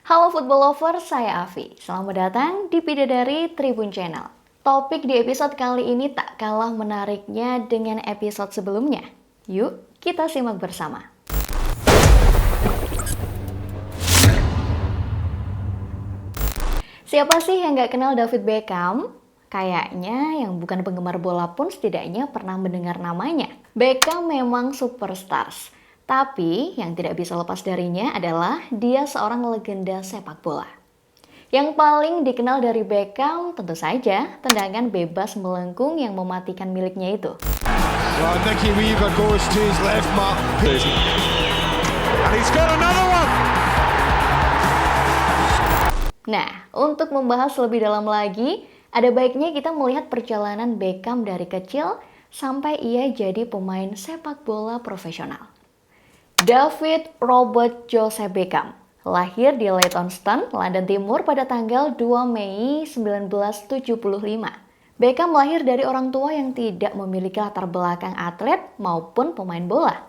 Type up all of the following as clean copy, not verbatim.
Halo football lover, saya Avi. Selamat datang di Bidadari Tribun Channel. Topik di episode kali ini tak kalah menariknya dengan episode sebelumnya. Yuk, kita simak bersama. Siapa sih yang gak kenal David Beckham? Kayaknya yang bukan penggemar bola pun setidaknya pernah mendengar namanya. Beckham memang superstars. Tapi yang tidak bisa lepas darinya adalah dia seorang legenda sepak bola. Yang paling dikenal dari Beckham tentu saja tendangan bebas melengkung yang mematikan miliknya itu. Well, Nicky Weaver goes to his left mark. And he's got another one. Nah, untuk membahas lebih dalam lagi, ada baiknya kita melihat perjalanan Beckham dari kecil sampai ia jadi pemain sepak bola profesional. David Robert Joseph Beckham lahir di Leytonstone, London Timur pada tanggal 2 Mei 1975. Beckham lahir dari orang tua yang tidak memiliki latar belakang atlet maupun pemain bola.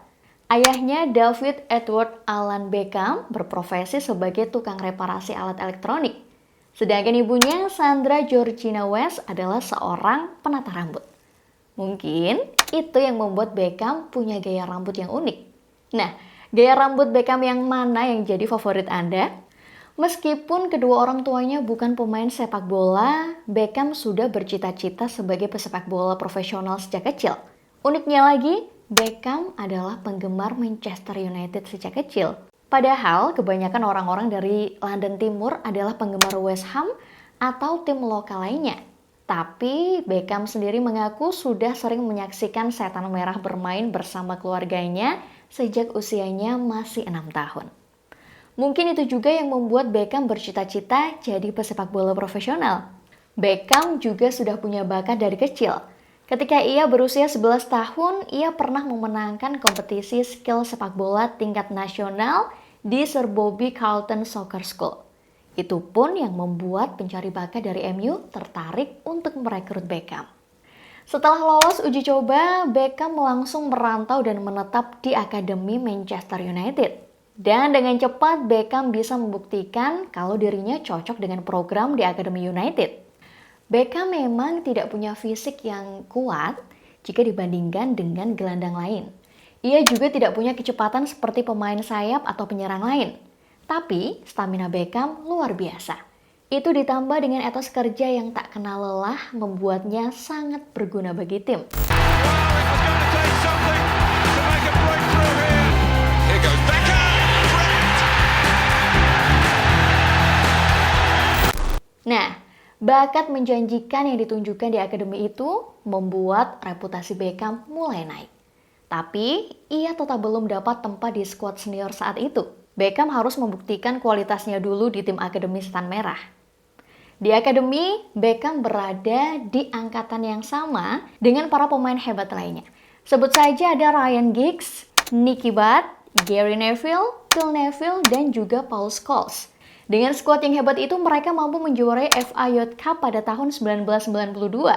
Ayahnya David Edward Alan Beckham berprofesi sebagai tukang reparasi alat elektronik. Sedangkan ibunya Sandra Georgina West adalah seorang penata rambut. Mungkin itu yang membuat Beckham punya gaya rambut yang unik. Nah, gaya rambut Beckham yang mana yang jadi favorit Anda? Meskipun kedua orang tuanya bukan pemain sepak bola, Beckham sudah bercita-cita sebagai pesepak bola profesional sejak kecil. Uniknya lagi, Beckham adalah penggemar Manchester United sejak kecil. Padahal kebanyakan orang-orang dari London Timur adalah penggemar West Ham atau tim lokal lainnya. Tapi Beckham sendiri mengaku sudah sering menyaksikan setan merah bermain bersama keluarganya sejak usianya masih 6 tahun. Mungkin itu juga yang membuat Beckham bercita-cita jadi pesepak bola profesional. Beckham juga sudah punya bakat dari kecil. Ketika ia berusia 11 tahun, ia pernah memenangkan kompetisi skill sepak bola tingkat nasional di Sir Bobby Charlton Soccer School. Itu pun yang membuat pencari bakat dari MU tertarik untuk merekrut Beckham. Setelah lolos uji coba, Beckham langsung merantau dan menetap di Akademi Manchester United. Dan dengan cepat Beckham bisa membuktikan kalau dirinya cocok dengan program di Akademi United. Beckham memang tidak punya fisik yang kuat jika dibandingkan dengan gelandang lain. Ia juga tidak punya kecepatan seperti pemain sayap atau penyerang lain. Tapi stamina Beckham luar biasa. Itu ditambah dengan etos kerja yang tak kenal lelah membuatnya sangat berguna bagi tim. Nah, bakat menjanjikan yang ditunjukkan di akademi itu membuat reputasi Beckham mulai naik. Tapi, ia tetap belum dapat tempat di skuad senior saat itu. Beckham harus membuktikan kualitasnya dulu di tim Akademi Setan Merah. Di akademi, Beckham berada di angkatan yang sama dengan para pemain hebat lainnya. Sebut saja ada Ryan Giggs, Nicky Butt, Gary Neville, Phil Neville, dan juga Paul Scholes. Dengan skuad yang hebat itu, mereka mampu menjuarai FA Youth Cup pada tahun 1992.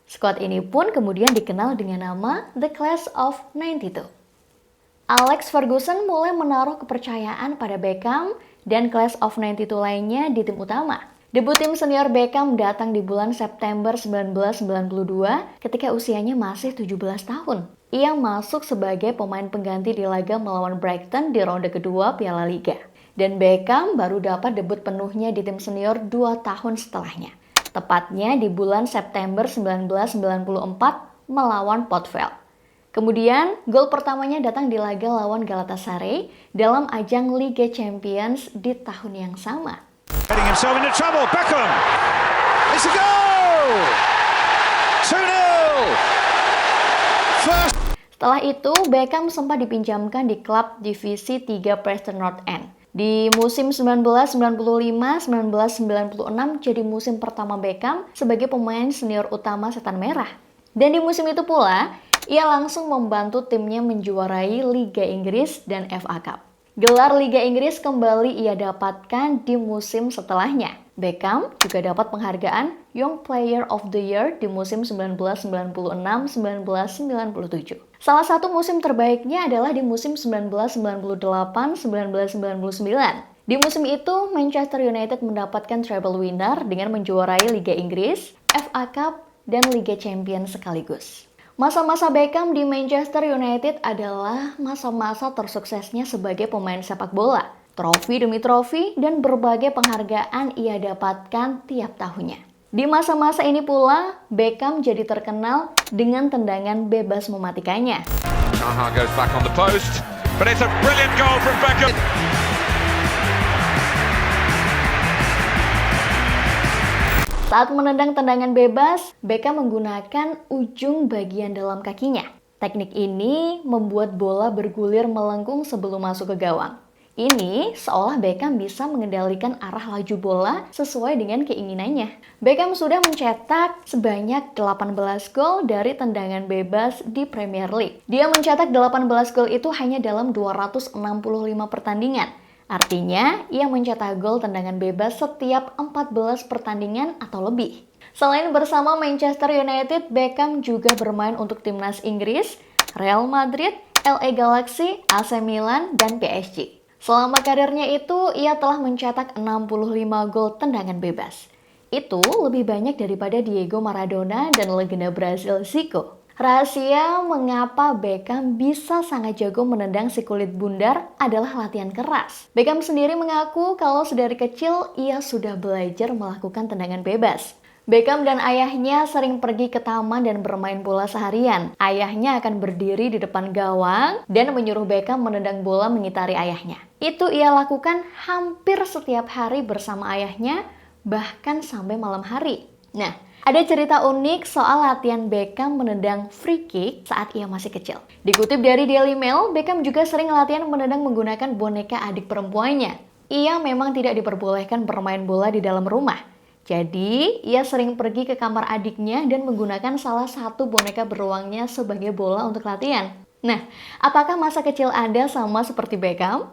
Skuad ini pun kemudian dikenal dengan nama The Class of 92. Alex Ferguson mulai menaruh kepercayaan pada Beckham dan Class of 92 lainnya di tim utama. Debut tim senior Beckham datang di bulan September 1992 ketika usianya masih 17 tahun. Ia masuk sebagai pemain pengganti di laga melawan Brighton di ronde kedua Piala Liga. Dan Beckham baru dapat debut penuhnya di tim senior 2 tahun setelahnya. Tepatnya di bulan September 1994 melawan Port Vale. Kemudian, gol pertamanya datang di laga lawan Galatasaray dalam ajang Liga Champions di tahun yang sama. Getting himself into trouble. Beckham. It's a goal. 2-0. First. Setelah itu, Beckham sempat dipinjamkan di klub divisi 3 Preston North End. Di musim 1995-1996 jadi musim pertama Beckham sebagai pemain senior utama Setan Merah. Dan di musim itu pula, ia langsung membantu timnya menjuarai Liga Inggris dan FA Cup. Gelar Liga Inggris kembali ia dapatkan di musim setelahnya. Beckham juga dapat penghargaan Young Player of the Year di musim 1996-1997. Salah satu musim terbaiknya adalah di musim 1998-1999. Di musim itu, Manchester United mendapatkan treble winner dengan menjuarai Liga Inggris, FA Cup, dan Liga Champions sekaligus. Masa-masa Beckham di Manchester United adalah masa-masa tersuksesnya sebagai pemain sepak bola. Trofi demi trofi dan berbagai penghargaan ia dapatkan tiap tahunnya. Di masa-masa ini pula, Beckham jadi terkenal dengan tendangan bebas mematikannya. Zaha goes back on the post, but it's a brilliant goal from Beckham. Saat menendang tendangan bebas, Beckham menggunakan ujung bagian dalam kakinya. Teknik ini membuat bola bergulir melengkung sebelum masuk ke gawang. Ini seolah Beckham bisa mengendalikan arah laju bola sesuai dengan keinginannya. Beckham sudah mencetak sebanyak 18 gol dari tendangan bebas di Premier League. Dia mencetak 18 gol itu hanya dalam 265 pertandingan. Artinya, ia mencetak gol tendangan bebas setiap 14 pertandingan atau lebih. Selain bersama Manchester United, Beckham juga bermain untuk timnas Inggris, Real Madrid, LA Galaxy, AC Milan, dan PSG. Selama karirnya itu, ia telah mencetak 65 gol tendangan bebas. Itu lebih banyak daripada Diego Maradona dan legenda Brazil Zico. Rahasia mengapa Beckham bisa sangat jago menendang si kulit bundar adalah latihan keras. Beckham sendiri mengaku kalau sedari kecil ia sudah belajar melakukan tendangan bebas. Beckham dan ayahnya sering pergi ke taman dan bermain bola seharian. Ayahnya akan berdiri di depan gawang dan menyuruh Beckham menendang bola mengitari ayahnya. Itu ia lakukan hampir setiap hari bersama ayahnya, bahkan sampai malam hari. Nah, ada cerita unik soal latihan Beckham menendang free kick saat ia masih kecil. Dikutip dari Daily Mail, Beckham juga sering latihan menendang menggunakan boneka adik perempuannya. Ia memang tidak diperbolehkan bermain bola di dalam rumah. Jadi, ia sering pergi ke kamar adiknya dan menggunakan salah satu boneka beruangnya sebagai bola untuk latihan. Nah, apakah masa kecil Anda sama seperti Beckham?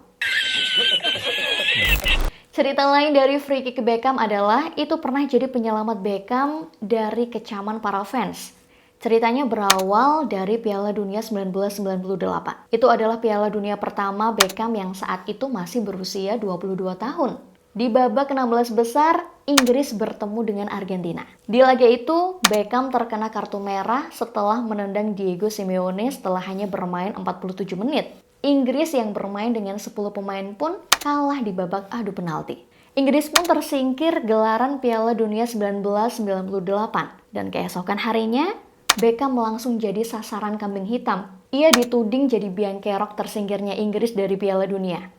Cerita lain dari free kick Beckham adalah itu pernah jadi penyelamat Beckham dari kecaman para fans. Ceritanya berawal dari Piala Dunia 1998. Itu adalah Piala Dunia pertama Beckham yang saat itu masih berusia 22 tahun. Di babak 16 besar, Inggris bertemu dengan Argentina. Di laga itu, Beckham terkena kartu merah setelah menendang Diego Simeone setelah hanya bermain 47 menit. Inggris yang bermain dengan 10 pemain pun kalah di babak adu penalti. Inggris pun tersingkir gelaran Piala Dunia 1998. Dan keesokan harinya, Beckham langsung jadi sasaran kambing hitam. Ia dituding jadi biang kerok tersingkirnya Inggris dari Piala Dunia.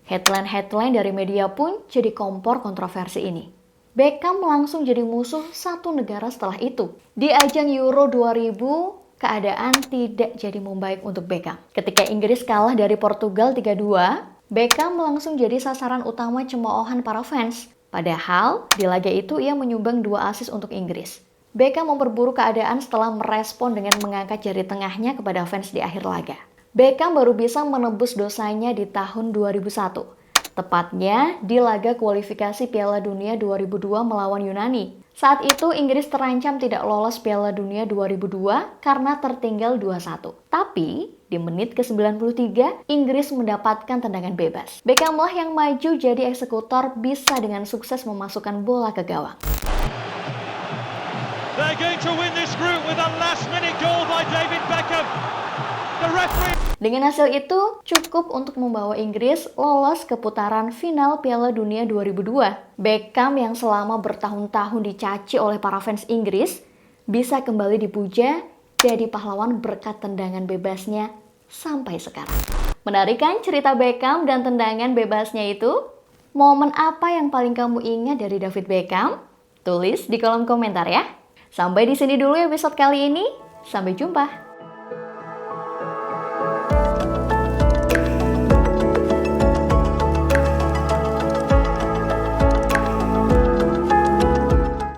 Headline dari media pun jadi kompor kontroversi ini. Beckham langsung jadi musuh satu negara setelah itu. Di ajang Euro 2000, keadaan tidak jadi membaik untuk Beckham. Ketika Inggris kalah dari Portugal 3-2, Beckham langsung jadi sasaran utama cemoohan para fans. Padahal, di laga itu ia menyumbang 2 assist untuk Inggris. Beckham memperburuk keadaan setelah merespon dengan mengangkat jari tengahnya kepada fans di akhir laga. Beckham baru bisa menebus dosanya di tahun 2001. Tepatnya di laga kualifikasi Piala Dunia 2002 melawan Yunani. Saat itu Inggris terancam tidak lolos Piala Dunia 2002 karena tertinggal 2-1. Tapi di menit ke-93 Inggris mendapatkan tendangan bebas. Beckhamlah yang maju jadi eksekutor bisa dengan sukses memasukkan bola ke gawang. They're going to win this group with a last-minute goal by David Beckham. The referee. Dengan hasil itu, cukup untuk membawa Inggris lolos ke putaran final Piala Dunia 2002. Beckham yang selama bertahun-tahun dicaci oleh para fans Inggris, bisa kembali dipuja jadi pahlawan berkat tendangan bebasnya sampai sekarang. Menarik kan cerita Beckham dan tendangan bebasnya itu? Momen apa yang paling kamu ingat dari David Beckham? Tulis di kolom komentar ya. Sampai di sini dulu episode kali ini. Sampai jumpa.